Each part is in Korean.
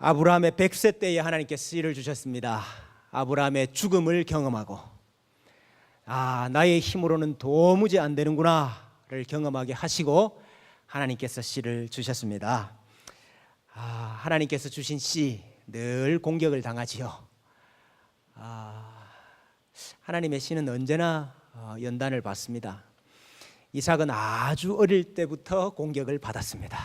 아브라함의 100세 때에 하나님께서 씨를 주셨습니다. 아브라함의 죽음을 경험하고 나의 힘으로는 도무지 안 되는구나를 경험하게 하시고 하나님께서 씨를 주셨습니다. 하나님께서 주신 씨 늘 공격을 당하지요. 하나님의 씨는 언제나 연단을 받습니다. 이삭은 아주 어릴 때부터 공격을 받았습니다.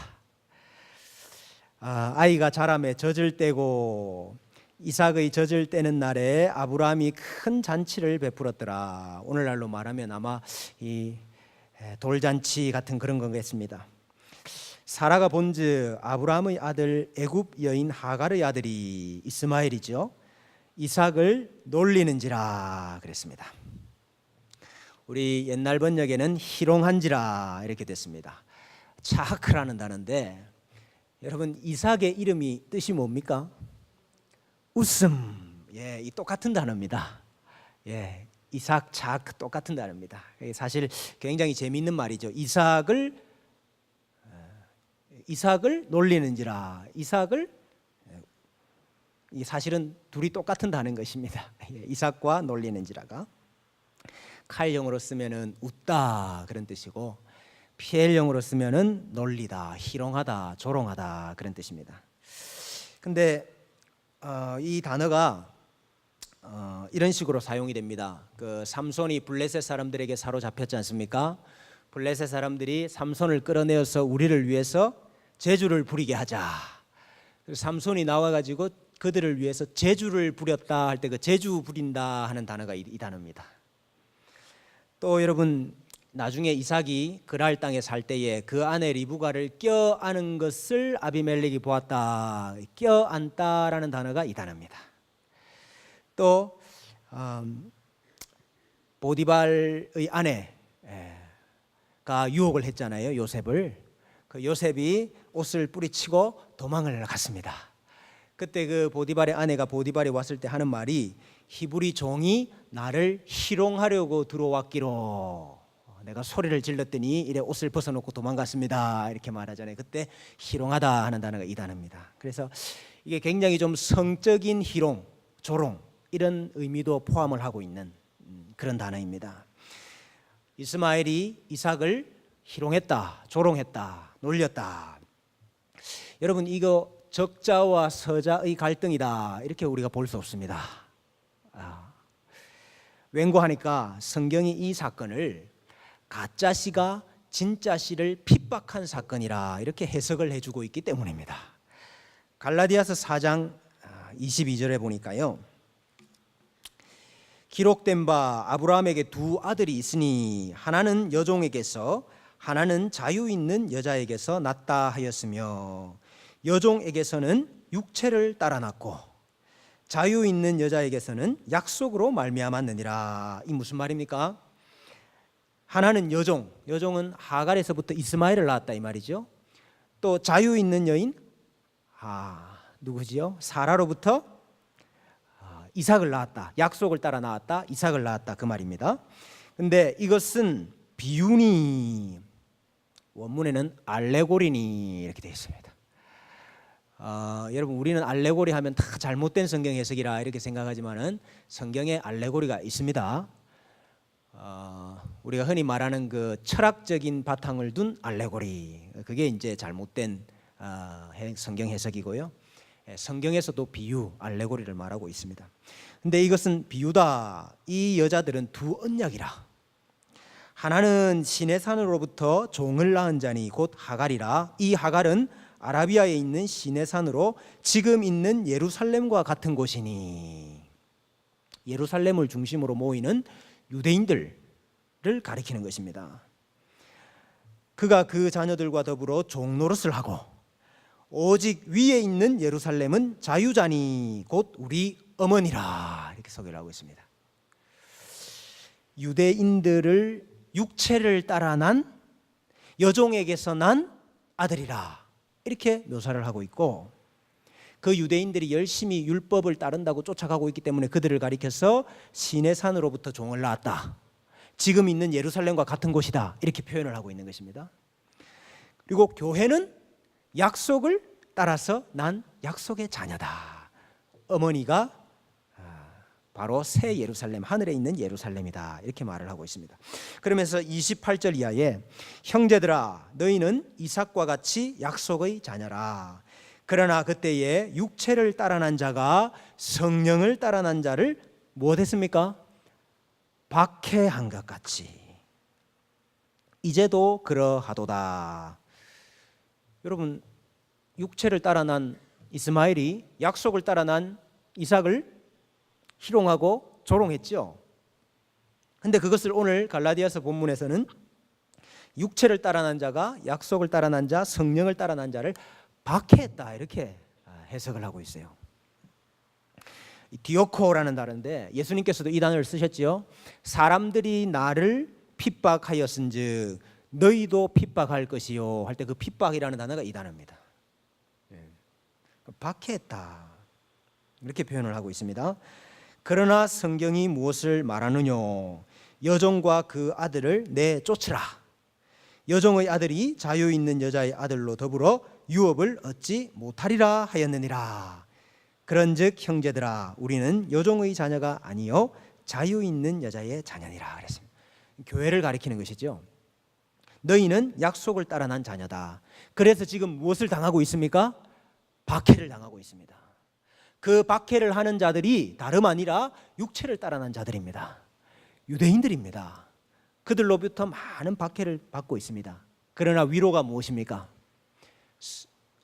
아이가 자라매 젖을 떼고 이삭의 젖을 떼는 날에 아브라함이 큰 잔치를 베풀었더라. 오늘날로 말하면 아마 이 돌잔치 같은 그런 거겠습니다. 사라가 본즉 아브라함의 아들 애굽 여인 하갈의 아들이 이스마엘이죠. 이삭을 놀리는지라 그랬습니다. 우리 옛날 번역에는 희롱한지라 이렇게 됐습니다. 차크라는 단어인데 여러분 이삭의 이름이 뜻이 뭡니까? 웃음. 이 똑같은 단어입니다. 이삭 차크 똑같은 단어입니다. 사실 굉장히 재미있는 말이죠. 이삭을 놀리는지라. 이삭을 사실은 둘이 똑같은 단어인 것입니다. 이삭과 놀리는지라가 칼용으로 쓰면은 웃다 그런 뜻이고 피엘용으로 쓰면은 놀리다, 희롱하다, 조롱하다 그런 뜻입니다. 근데 이 단어가 이런 식으로 사용이 됩니다. 그 삼손이 블레셋 사람들에게 사로잡혔지 않습니까? 블레셋 사람들이 삼손을 끌어내어서 우리를 위해서 제주를 부리게 하자. 그래서 삼손이 나와가지고 그들을 위해서 제주를 부렸다 할 때 그 제주 부린다 하는 단어가 이 단어입니다. 또 여러분 나중에 이삭이 그랄 땅에 살 때에 그 아내 리브가를 껴안은 것을 아비멜렉이 보았다. 껴안다라는 단어가 이 단어입니다. 또 보디발의 아내가 유혹을 했잖아요. 요셉을. 그 요셉이 옷을 뿌리치고 도망을 갔습니다. 그때 그 보디발의 아내가 보디발이 왔을 때 하는 말이 히브리 종이 나를 희롱하려고 들어왔기로 내가 소리를 질렀더니 이래 옷을 벗어놓고 도망갔습니다. 이렇게 말하잖아요. 그때 희롱하다 하는 단어가 이 단어입니다. 그래서 이게 굉장히 좀 성적인 희롱, 조롱 이런 의미도 포함을 하고 있는 그런 단어입니다. 이스마엘이 이삭을 희롱했다, 조롱했다, 놀렸다. 여러분 이거 적자와 서자의 갈등이다 이렇게 우리가 볼 수 없습니다. 왠고하니까 성경이 이 사건을 가짜 씨가 진짜 씨를 핍박한 사건이라 이렇게 해석을 해주고 있기 때문입니다. 갈라디아서 4장 22절에 보니까요. 기록된 바 아브라함에게 두 아들이 있으니 하나는 여종에게서 하나는 자유 있는 여자에게서 났다 하였으며 여종에게서는 육체를 따라 났고 자유 있는 여자에게서는 약속으로 말미암았느니라. 이 무슨 말입니까? 하나는 여종은 하갈에서부터 이스마엘을 낳았다 이 말이죠. 또 자유 있는 여인 누구지요? 사라로부터 이삭을 낳았다. 약속을 따라 낳았다. 이삭을 낳았다 그 말입니다. 근데 이것은 비유니 원문에는 알레고리니 이렇게 되어 있습니다. 여러분 우리는 알레고리 하면 다 잘못된 성경 해석이라 이렇게 생각하지만은 성경에 알레고리가 있습니다. 우리가 흔히 말하는 그 철학적인 바탕을 둔 알레고리 그게 이제 잘못된 성경 해석이고요. 성경에서도 비유, 알레고리를 말하고 있습니다. 근데 이것은 비유다. 이 여자들은 두 언약이라. 하나는 시내산으로부터 종을 낳은 자니 곧 하갈이라. 이 하갈은 아라비아에 있는 시내산으로 지금 있는 예루살렘과 같은 곳이니 예루살렘을 중심으로 모이는 유대인들을 가리키는 것입니다. 그가 그 자녀들과 더불어 종노릇을 하고 오직 위에 있는 예루살렘은 자유자니 곧 우리 어머니라 이렇게 소개를 하고 있습니다. 유대인들을 육체를 따라 난 여종에게서 난 아들이라 이렇게 묘사를 하고 있고 그 유대인들이 열심히 율법을 따른다고 쫓아가고 있기 때문에 그들을 가리켜서 시내산으로부터 종을 낳았다. 지금 있는 예루살렘과 같은 곳이다 이렇게 표현을 하고 있는 것입니다. 그리고 교회는 약속을 따라서 난 약속의 자녀다. 어머니가 바로 새 예루살렘, 하늘에 있는 예루살렘이다. 이렇게 말을 하고 있습니다. 그러면서 28절 이하에 형제들아 너희는 이삭과 같이 약속의 자녀라. 그러나 그때에 육체를 따라난 자가 성령을 따라난 자를 무엇했습니까? 박해한 것 같이 이제도 그러하도다. 여러분, 육체를 따라난 이스마엘이 약속을 따라난 이삭을 희롱하고 조롱했죠. 근데 그것을 오늘 갈라디아서 본문에서는 육체를 따라난 자가 약속을 따라난 자, 성령을 따라난 자를 박해했다 이렇게 해석을 하고 있어요. 디오코라는 단어인데 예수님께서도 이 단어를 쓰셨지요. 사람들이 나를 핍박하였은즉 너희도 핍박할 것이요 할 때 그 핍박이라는 단어가 이 단어입니다. 박해했다 이렇게 표현을 하고 있습니다. 그러나 성경이 무엇을 말하느냐? 여종과 그 아들을 내쫓으라. 여종의 아들이 자유 있는 여자의 아들로 더불어 유업을 얻지 못하리라 하였느니라. 그런즉 형제들아 우리는 여종의 자녀가 아니요 자유 있는 여자의 자녀니라 그랬습니다. 교회를 가리키는 것이죠. 너희는 약속을 따라 난 자녀다. 그래서 지금 무엇을 당하고 있습니까? 박해를 당하고 있습니다. 그 박해를 하는 자들이 다름 아니라 육체를 따라 난 자들입니다. 유대인들입니다. 그들로부터 많은 박해를 받고 있습니다. 그러나 위로가 무엇입니까?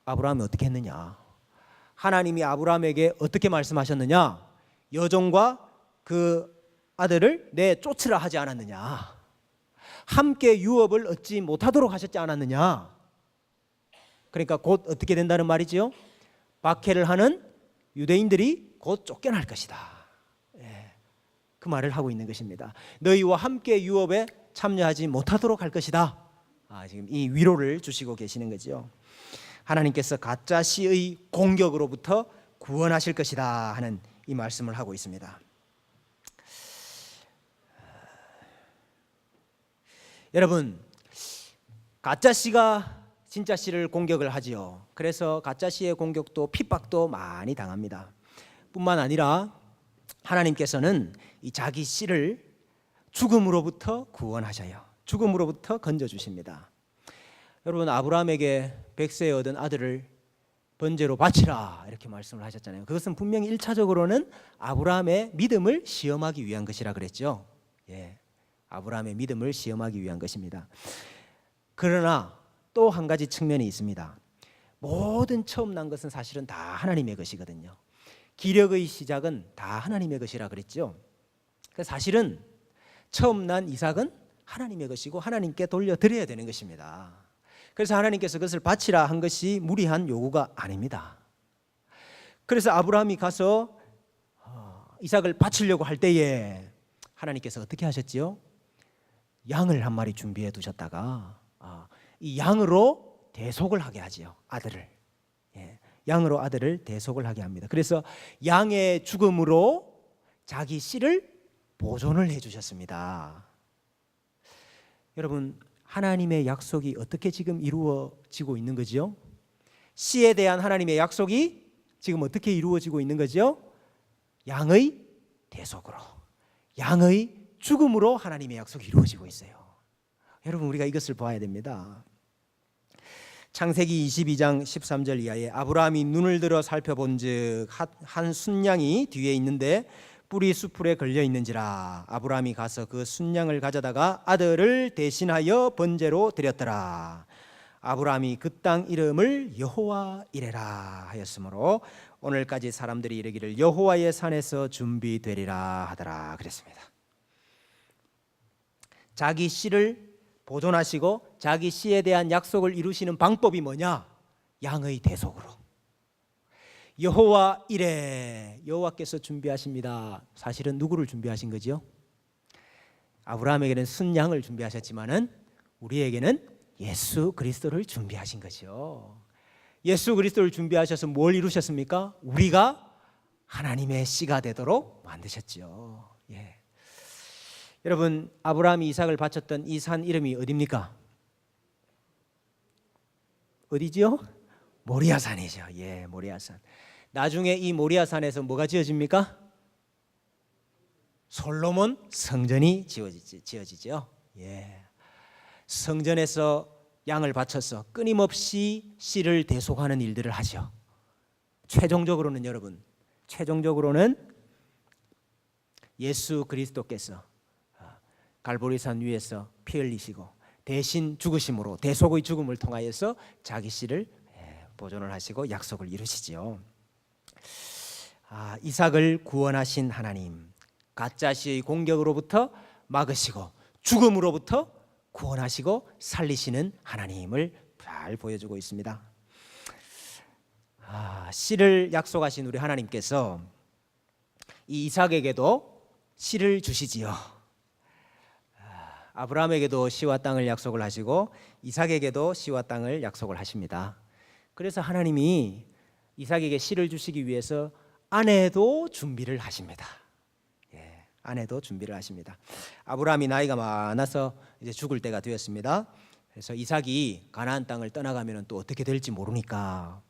아브라함이 어떻게 했느냐? 하나님이 아브라함에게 어떻게 말씀하셨느냐? 여종과 그 아들을 내쫓으라 하지 않았느냐? 함께 유업을 얻지 못하도록 하셨지 않았느냐? 그러니까 곧 어떻게 된다는 말이지요? 박해를 하는 유대인들이 곧 쫓겨날 것이다. 그 말을 하고 있는 것입니다. 너희와 함께 유업에 참여하지 못하도록 할 것이다. 지금 이 위로를 주시고 계시는 거죠. 하나님께서 가짜 씨의 공격으로부터 구원하실 것이다 하는 이 말씀을 하고 있습니다. 여러분, 가짜 씨가 진짜 씨를 공격을 하지요. 그래서 가짜 씨의 공격도 핍박도 많이 당합니다. 뿐만 아니라 하나님께서는 이 자기 씨를 죽음으로부터 구원하셔요. 죽음으로부터 건져주십니다. 여러분, 아브라함에게 백세에 얻은 아들을 번제로 바치라 이렇게 말씀을 하셨잖아요. 그것은 분명히 1차적으로는 아브라함의 믿음을 시험하기 위한 것이라 그랬죠. 아브라함의 믿음을 시험하기 위한 것입니다. 그러나 또 한 가지 측면이 있습니다. 모든 처음 난 것은 사실은 다 하나님의 것이거든요. 기력의 시작은 다 하나님의 것이라 그랬죠. 사실은 처음 난 이삭은 하나님의 것이고 하나님께 돌려드려야 되는 것입니다. 그래서 하나님께서 그것을 바치라 한 것이 무리한 요구가 아닙니다. 그래서 아브라함이 가서 이삭을 바치려고 할 때에 하나님께서 어떻게 하셨지요? 양을 한 마리 준비해 두셨다가 이 양으로 대속을 하게 하지요. 아들을. 양으로 아들을 대속을 하게 합니다. 그래서 양의 죽음으로 자기 씨를 보존을 해 주셨습니다. 여러분, 하나님의 약속이 어떻게 지금 이루어지고 있는 거죠? 씨에 대한 하나님의 약속이 지금 어떻게 이루어지고 있는 거죠? 양의 대속으로, 양의 죽음으로 하나님의 약속이 이루어지고 있어요. 여러분, 우리가 이것을 봐야 됩니다. 창세기 22장 13절 이하에 아브라함이 눈을 들어 살펴본즉 한 순양이 뒤에 있는데 뿔이 수풀에 걸려 있는지라. 아브라함이 가서 그 순양을 가져다가 아들을 대신하여 번제로 드렸더라. 아브라함이 그 땅 이름을 여호와 이레라 하였으므로 오늘까지 사람들이 이르기를 여호와의 산에서 준비되리라 하더라 그랬습니다. 자기 씨를 보존하시고 자기 씨에 대한 약속을 이루시는 방법이 뭐냐? 양의 대속으로. 여호와 이레, 여호와께서 준비하십니다. 사실은 누구를 준비하신 거죠? 아브라함에게는 순양을 준비하셨지만은 우리에게는 예수 그리스도를 준비하신 거죠. 예수 그리스도를 준비하셔서 뭘 이루셨습니까? 우리가 하나님의 씨가 되도록 만드셨죠. 여러분, 아브라함이 이삭을 바쳤던 이 산 이름이 어디입니까? 어디지요? 모리아산이죠. 모리아산. 나중에 이 모리아산에서 뭐가 지어집니까? 솔로몬 성전이 지어지죠. 성전에서 양을 바쳐서 끊임없이 씨를 대속하는 일들을 하죠. 최종적으로는 여러분, 예수 그리스도께서 갈보리산 위에서 피 흘리시고 대신 죽으심으로 대속의 죽음을 통하여서 자기 씨를 보존을 하시고 약속을 이루시지요. 이삭을 구원하신 하나님, 가짜 씨의 공격으로부터 막으시고 죽음으로부터 구원하시고 살리시는 하나님을 잘 보여주고 있습니다. 씨를 약속하신 우리 하나님께서 이 이삭에게도 씨를 주시지요. 아브라함에게도 씨와 땅을 약속을 하시고 이삭에게도 씨와 땅을 약속을 하십니다. 그래서 하나님이 이삭에게 씨를 주시기 위해서 아내도 준비를 하십니다. 아내도 준비를 하십니다. 아브라함이 나이가 많아서 이제 죽을 때가 되었습니다. 그래서 이삭이 가나안 땅을 떠나가면 또 어떻게 될지 모르니까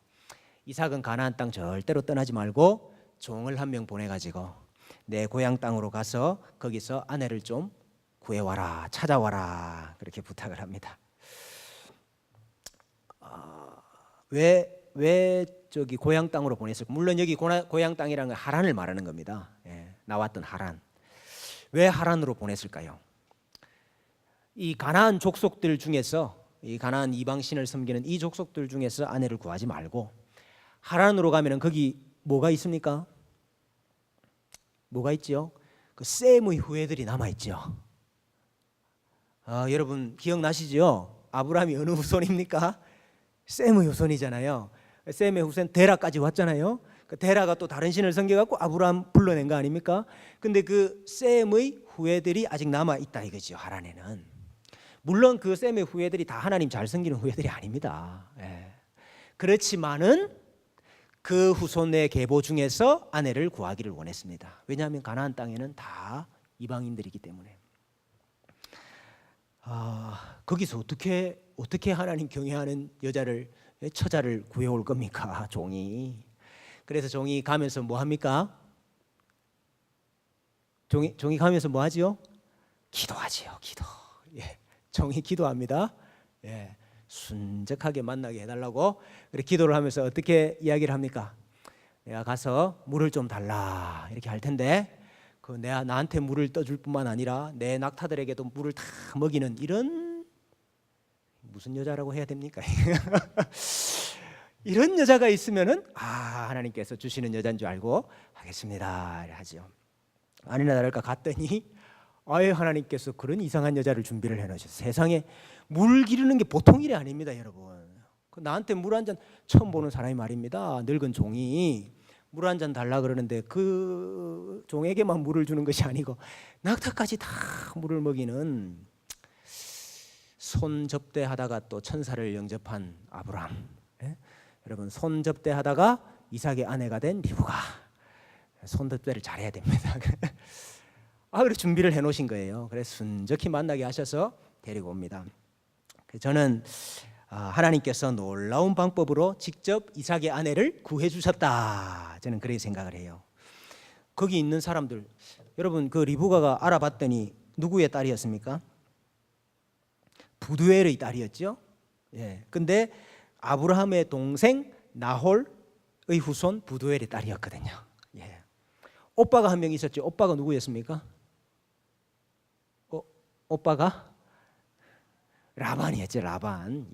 이삭은 가나안 땅 절대로 떠나지 말고 종을 한 명 보내가지고 내 고향 땅으로 가서 거기서 아내를 좀 구해와라, 찾아와라, 그렇게 부탁을 합니다. 왜 저기 고향 땅으로 보냈을까? 물론 여기 고향 땅이라는 건 하란을 말하는 겁니다. 나왔던 하란. 왜 하란으로 보냈을까요? 이 가나안 족속들 중에서, 이 가나안 이방신을 섬기는 이 족속들 중에서 아내를 구하지 말고 하란으로 가면은 거기 뭐가 있습니까? 뭐가 있죠? 그 셈의 후예들이 남아 있죠. 여러분 기억나시죠? 아브라함이 어느 후손입니까? 셈의 후손이잖아요. 셈의 후손 데라까지 왔잖아요. 그 데라가 또 다른 신을 섬겨갖고 아브라함 불러낸 거 아닙니까? 근데 그 셈의 후예들이 아직 남아 있다 이거죠. 하란에는. 물론 그 셈의 후예들이 다 하나님 잘 섬기는 후예들이 아닙니다. 그렇지만은 그 후손의 계보 중에서 아내를 구하기를 원했습니다. 왜냐하면 가나안 땅에는 다 이방인들이기 때문에. 거기서 어떻게 하나님 경외하는 처자를 구해올 겁니까? 종이. 그래서 종이 가면서 뭐 합니까? 종이 가면서 뭐 하지요? 기도하지요. 기도. 종이 기도합니다. 순적하게 만나게 해달라고. 그래 기도를 하면서 어떻게 이야기를 합니까? 내가 가서 물을 좀 달라 이렇게 할 텐데 그 내가 나한테 물을 떠줄 뿐만 아니라 내 낙타들에게도 물을 다 먹이는 이런 무슨 여자라고 해야 됩니까? 이런 여자가 있으면은 하나님께서 주시는 여자인 줄 알고 하겠습니다 하죠. 아니나 다를까 갔더니 아예 하나님께서 그런 이상한 여자를 준비를 해놓으셨어요. 세상에 물 기르는 게 보통 일이 아닙니다, 여러분. 나한테 물 한 잔 처음 보는 사람이 말입니다. 늙은 종이 물 한 잔 달라 그러는데 그 종에게만 물을 주는 것이 아니고 낙타까지 다 물을 먹이는 손접대하다가 또 천사를 영접한 아브라함. 여러분 손접대하다가 이삭의 아내가 된 리브가. 손접대를 잘해야 됩니다. 그래 준비를 해놓으신 거예요. 그래서 순적히 만나게 하셔서 데리고 옵니다. 저는 하나님께서 놀라운 방법으로 직접 이삭의 아내를 구해 주셨다. 저는 그렇게 생각을 해요. 거기 있는 사람들, 여러분 그 리브가가 알아봤더니 누구의 딸이었습니까? 부두엘의 딸이었죠. 근데 아브라함의 동생 나홀의 후손 부두엘의 딸이었거든요. 오빠가 한 명 있었죠. 오빠가 누구였습니까? 오빠가 라반이었죠. 라반.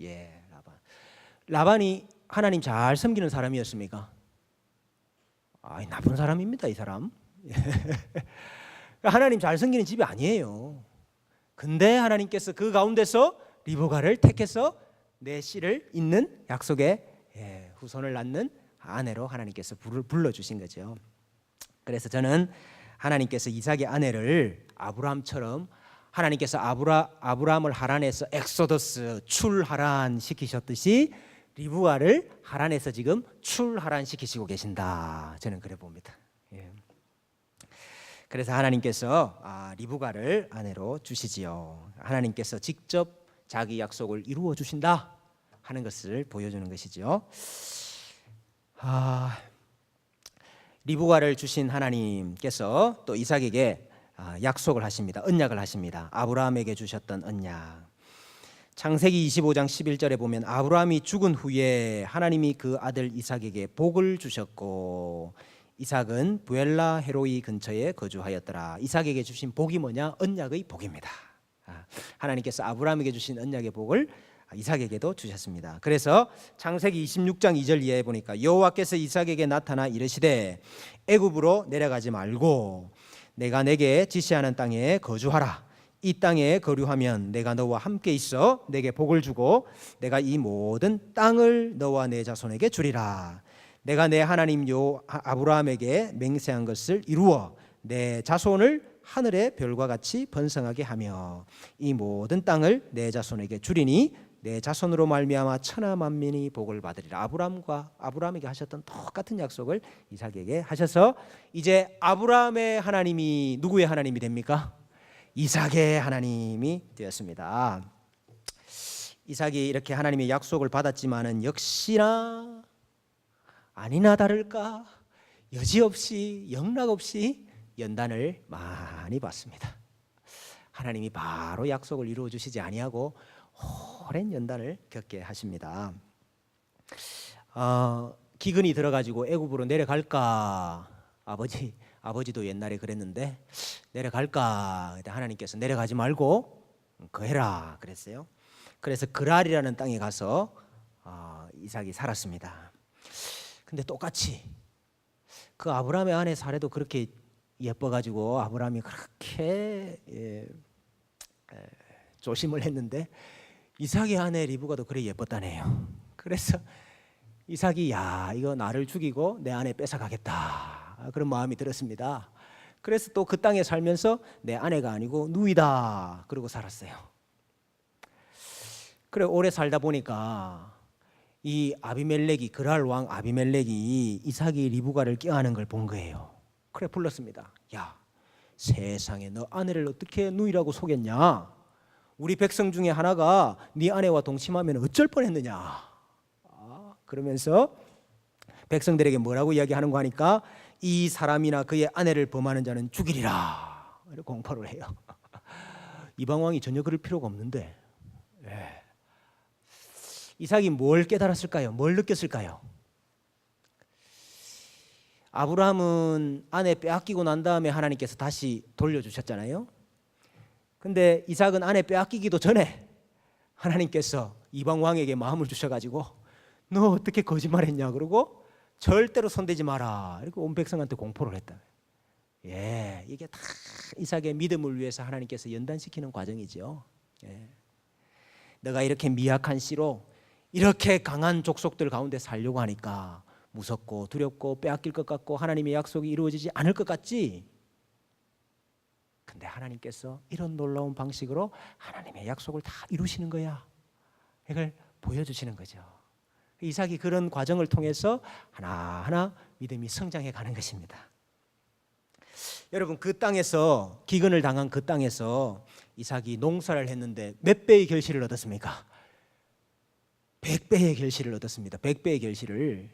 라반이 하나님 잘 섬기는 사람이었습니까? 나쁜 사람입니다, 이 사람. 하나님 잘 섬기는 집이 아니에요. 근데 하나님께서 그 가운데서 리브가를 택해서 내 씨를 잇는 약속의 후손을 낳는 아내로 하나님께서 불러주신 거죠. 그래서 저는 하나님께서 이삭의 아내를 아브라함처럼 하나님께서 아브라함을 하란에서 엑소더스 출하란 시키셨듯이 리브가를 하란에서 지금 출하란 시키시고 계신다. 저는 그래 봅니다. 그래서 하나님께서 리브가를 아내로 주시지요. 하나님께서 직접 자기 약속을 이루어 주신다. 하는 것을 보여주는 것이죠. 리브가를 주신 하나님께서 또 이삭에게 약속을 하십니다. 언약을 하십니다. 아브라함에게 주셨던 언약. 창세기 25장 11절에 보면 아브라함이 죽은 후에 하나님이 그 아들 이삭에게 복을 주셨고 이삭은 부엘라 헤로이 근처에 거주하였더라. 이삭에게 주신 복이 뭐냐? 언약의 복입니다. 하나님께서 아브라함에게 주신 언약의 복을 이삭에게도 주셨습니다. 그래서 창세기 26장 2절 이하에 보니까 여호와께서 이삭에게 나타나 이르시되 애굽으로 내려가지 말고 내가 내게 지시하는 땅에 거주하라. 이 땅에 거류하면 내가 너와 함께 있어 내게 복을 주고 내가 이 모든 땅을 너와 내 자손에게 주리라. 내가 내 하나님 아브라함에게 맹세한 것을 이루어 내 자손을 하늘의 별과 같이 번성하게 하며 이 모든 땅을 내 자손에게 주리니 내 자손으로 말미암아 천하 만민이 복을 받으리라. 아브라함에게 하셨던 똑같은 약속을 이삭에게 하셔서 이제 아브라함의 하나님이 누구의 하나님이 됩니까? 이삭의 하나님이 되었습니다. 이삭이 이렇게 하나님의 약속을 받았지만은 역시나 아니나 다를까 여지없이 영락없이 연단을 많이 받습니다. 하나님이 바로 약속을 이루어 주시지 아니하고 오랜 연단을 겪게 하십니다. 기근이 들어가지고 애굽으로 내려갈까? 아버지도 옛날에 그랬는데 내려갈까? 하나님께서 내려가지 말고 거해라 그랬어요. 그래서 그랄이라는 땅에 가서 이삭이 살았습니다. 근데 똑같이 그 아브라함의 아내 사례도 그렇게 예뻐가지고 아브라함이 그렇게 조심을 했는데 이삭의 아내 리브가도 그래 예뻤다네요. 그래서 이삭이 이거 나를 죽이고 내 아내 뺏어가겠다 그런 마음이 들었습니다. 그래서 또 그 땅에 살면서 내 아내가 아니고 누이다 그러고 살았어요. 그래 오래 살다 보니까 이 아비멜렉이 그랄 왕 아비멜렉이 이삭이 리브가를 껴안은 걸 본 거예요. 그래 불렀습니다. 야 세상에 너 아내를 어떻게 누이라고 속였냐? 우리 백성 중에 하나가 네 아내와 동침하면 어쩔 뻔했느냐? 그러면서 백성들에게 뭐라고 이야기하는 거 하니까 이 사람이나 그의 아내를 범하는 자는 죽이리라 이렇게 공포를 해요. 이방 왕이 전혀 그럴 필요가 없는데 이삭이 뭘 깨달았을까요? 뭘 느꼈을까요? 아브라함은 아내 빼앗기고 난 다음에 하나님께서 다시 돌려주셨잖아요. 근데 이삭은 아내 빼앗기기도 전에 하나님께서 이방 왕에게 마음을 주셔가지고 너 어떻게 거짓말했냐 그러고 절대로 손대지 마라 이렇게 온 백성한테 공포를 했다. 이게 다 이삭의 믿음을 위해서 하나님께서 연단시키는 과정이죠. 너가 이렇게 미약한 씨로 이렇게 강한 족속들 가운데 살려고 하니까 무섭고 두렵고 빼앗길 것 같고 하나님의 약속이 이루어지지 않을 것 같지? 근데 하나님께서 이런 놀라운 방식으로 하나님의 약속을 다 이루시는 거야. 이걸 보여주시는 거죠. 이삭이 그런 과정을 통해서 하나하나 믿음이 성장해 가는 것입니다. 여러분 그 땅에서 기근을 당한 그 땅에서 이삭이 농사를 했는데 몇 배의 결실을 얻었습니까? 100배의 결실을 얻었습니다. 100배의 결실을.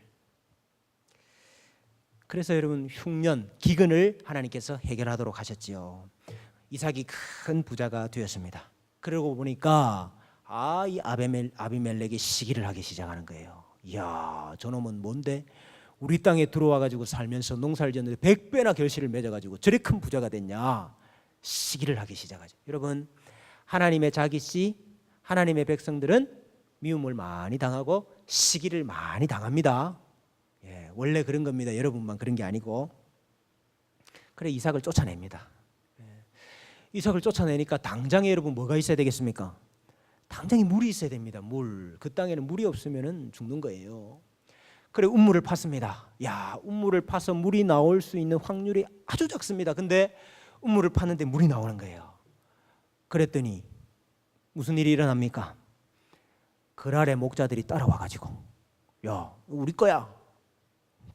그래서 여러분 흉년, 기근을 하나님께서 해결하도록 하셨지요. 이삭이 큰 부자가 되었습니다. 그러고 보니까 이 아비멜렉이 시기를 하기 시작하는 거예요. 이야 저놈은 뭔데 우리 땅에 들어와 가지고 살면서 농사를 지었는데 100배나 결실을 맺어가지고 저리 큰 부자가 됐냐. 시기를 하기 시작하죠. 여러분 하나님의 자기씨 하나님의 백성들은 미움을 많이 당하고 시기를 많이 당합니다. 원래 그런 겁니다. 여러분만 그런 게 아니고. 그래 이삭을 쫓아냅니다. 이삭을 쫓아내니까 당장에 여러분 뭐가 있어야 되겠습니까? 당장에 물이 있어야 됩니다. 물. 그 땅에는 물이 없으면 죽는 거예요. 그래 운물을 팠습니다. 운물을 파서 물이 나올 수 있는 확률이 아주 작습니다. 근데 운물을 팠는데 물이 나오는 거예요. 그랬더니 무슨 일이 일어납니까? 그랄의 목자들이 따라와 가지고 우리 거야.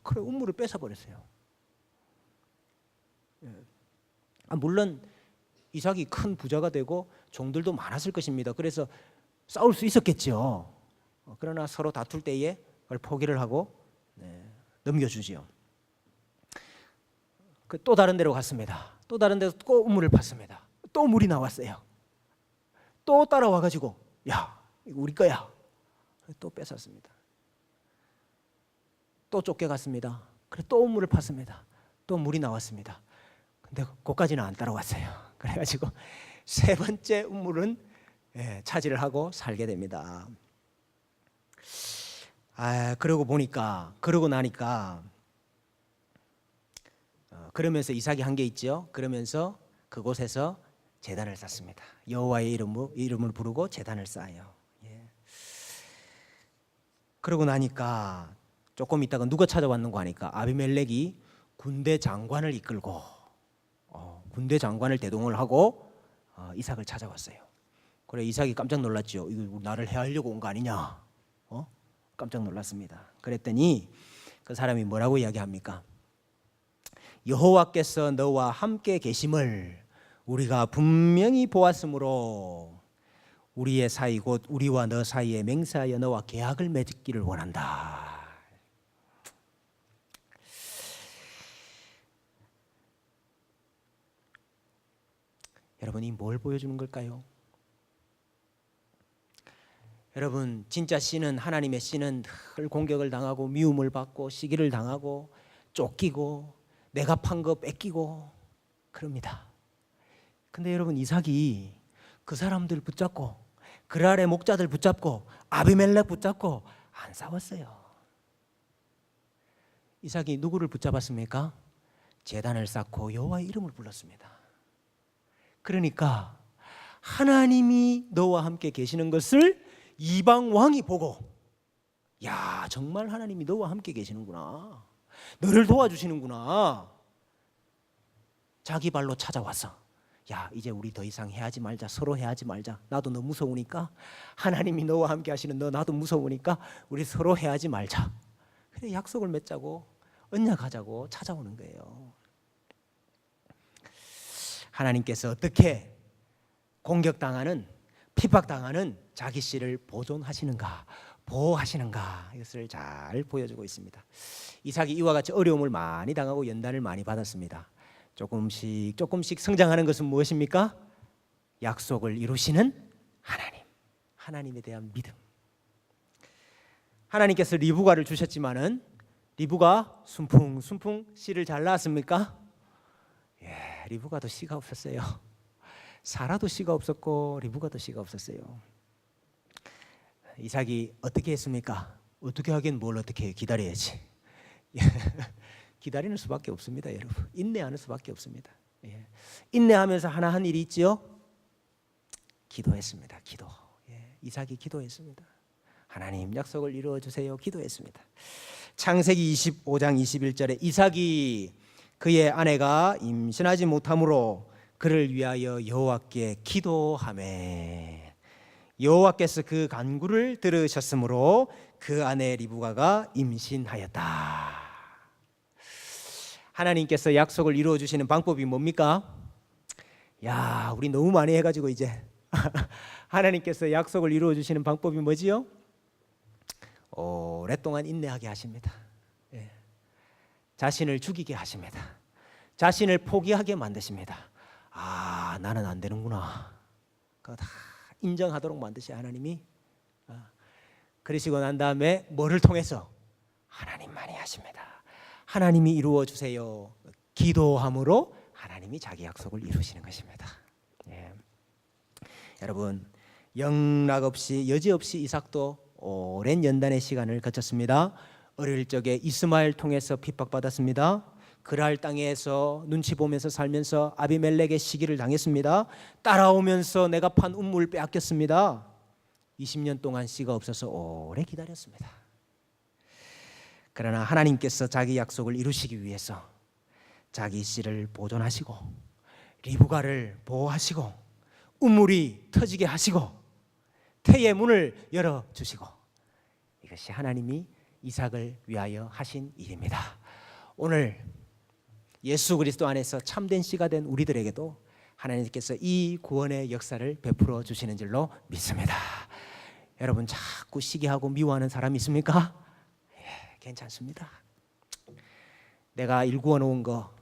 그래 운물을 뺏어버렸어요. 물론 이삭이 큰 부자가 되고 종들도 많았을 것입니다. 그래서 싸울 수 있었겠죠. 그러나 서로 다툴 때에 그걸 포기를 하고 넘겨주지요. 또 다른 데로 갔습니다. 또 다른 데서 또 우물을 팠습니다. 또 물이 나왔어요. 또 따라와가지고 야 이거 우리 거야. 또 뺏었습니다. 또 쫓겨갔습니다. 그래 또 우물을 팠습니다. 또 물이 나왔습니다. 근데 그까지는 안 따라왔어요. 그래가지고 세 번째 우물은 차지를 하고 살게 됩니다. 그러고 나니까 그러면서 이삭이 한 게 있죠. 그러면서 그곳에서 제단을 쌓습니다. 여호와의 이름을 부르고 제단을 쌓아요. 그러고 나니까 조금 있다가 누가 찾아왔는가 하니까 아비멜렉이 군대 장관을 이끌고 군대 장관을 대동을 하고 이삭을 찾아왔어요. 그래 이삭이 깜짝 놀랐죠. 이거 나를 해하려고 온 거 아니냐? 깜짝 놀랐습니다. 그랬더니 그 사람이 뭐라고 이야기합니까? 여호와께서 너와 함께 계심을 우리가 분명히 보았으므로 우리의 사이 곧 우리와 너 사이에 맹세하여 너와 계약을 맺기를 원한다. 여러분이 뭘 보여주는 걸까요? 여러분 진짜 씨는 하나님의 씨는 늘 공격을 당하고 미움을 받고 시기를 당하고 쫓기고 내가 판 거 뺏기고 그럽니다. 근데 여러분 이삭이 그 사람들 붙잡고 그랄의 목자들 붙잡고 아비멜렉 붙잡고 안 싸웠어요. 이삭이 누구를 붙잡았습니까? 제단을 쌓고 여호와의 이름을 불렀습니다. 그러니까 하나님이 너와 함께 계시는 것을 이방 왕이 보고 야 정말 하나님이 너와 함께 계시는구나, 너를 도와주시는구나. 자기 발로 찾아와서 야 이제 우리 더 이상 해하지 말자, 서로 해하지 말자. 나도 너 무서우니까 하나님이 너와 함께 하시는 너 나도 무서우니까 우리 서로 해하지 말자. 그래 약속을 맺자고 언약하자고 찾아오는 거예요. 하나님께서 어떻게 공격당하는 핍박당하는 자기 씨를 보존하시는가 보호하시는가 이것을 잘 보여주고 있습니다. 이삭이 이와 같이 어려움을 많이 당하고 연단을 많이 받았습니다. 조금씩 성장하는 것은 무엇입니까? 약속을 이루시는 하나님에 대한 믿음. 하나님께서 리브가를 주셨지만은 리브가 순풍 씨를 잘 낳았습니까? 리브가도 씨가 없었어요. 사라도 씨가 없었고 리브가도 씨가 없었어요. 이삭이 어떻게 했습니까? 어떻게 하긴 뭘 어떻게 해. 기다려야지. 기다리는 수밖에 없습니다, 여러분. 인내하는 수밖에 없습니다. 인내하면서 하나 한 일이 있지요. 기도했습니다. 기도. 이삭이 기도했습니다. 하나님 약속을 이루어 주세요. 기도했습니다. 창세기 25장 21절에 이삭이 그의 아내가 임신하지 못함으로 그를 위하여 여호와께 기도하매 여호와께서 그 간구를 들으셨으므로 그 아내 리브가가 임신하였다. 하나님께서 약속을 이루어 주시는 방법이 뭡니까? 야, 우리 너무 많이 해가지고 이제 하나님께서 약속을 이루어 주시는 방법이 뭐지요? 오랫동안 인내하게 하십니다. 자신을 죽이게 하십니다. 자신을 포기하게 만드십니다. 아, 나는 안 되는구나. 그거 다 인정하도록 만드셔 하나님이. 그러시고 난 다음에 뭐를 통해서? 하나님만이 하십니다. 하나님이 이루어 주세요. 기도함으로 하나님이 자기 약속을 이루시는 것입니다. 여러분 영락없이 여지없이 이삭도 오랜 연단의 시간을 거쳤습니다. 어릴 적에 이스마엘 통해서 핍박받았습니다. 그랄 땅에서 눈치 보면서 살면서 아비멜렉의 시기를 당했습니다. 따라오면서 내가 판 우물 빼앗겼습니다. 20년 동안 씨가 없어서 오래 기다렸습니다. 그러나 하나님께서 자기 약속을 이루시기 위해서 자기 씨를 보존하시고 리브가를 보호하시고 우물이 터지게 하시고 태의 문을 열어주시고 이것이 하나님이 이삭을 위하여 하신 일입니다. 오늘 예수 그리스도 안에서 참된 씨가 된 우리들에게도 하나님께서 이 구원의 역사를 베풀어 주시는 줄로 믿습니다. 여러분 자꾸 시기하고 미워하는 사람 있습니까? 괜찮습니다. 내가 일구어 놓은 거,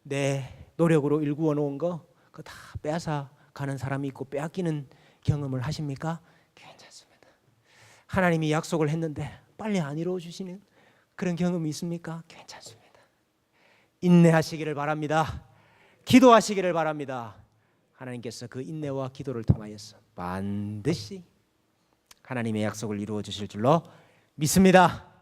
내 노력으로 일구어 놓은 거 그거 다 빼앗아 가는 사람이 있고 빼앗기는 경험을 하십니까? 괜찮습니다. 하나님이 약속을 했는데 빨리 안 이루어 주시는 그런 경험이 있습니까? 괜찮습니다. 인내하시기를 바랍니다. 기도하시기를 바랍니다. 하나님께서 그 인내와 기도를 통하여서 반드시 하나님의 약속을 이루어 주실 줄로 믿습니다.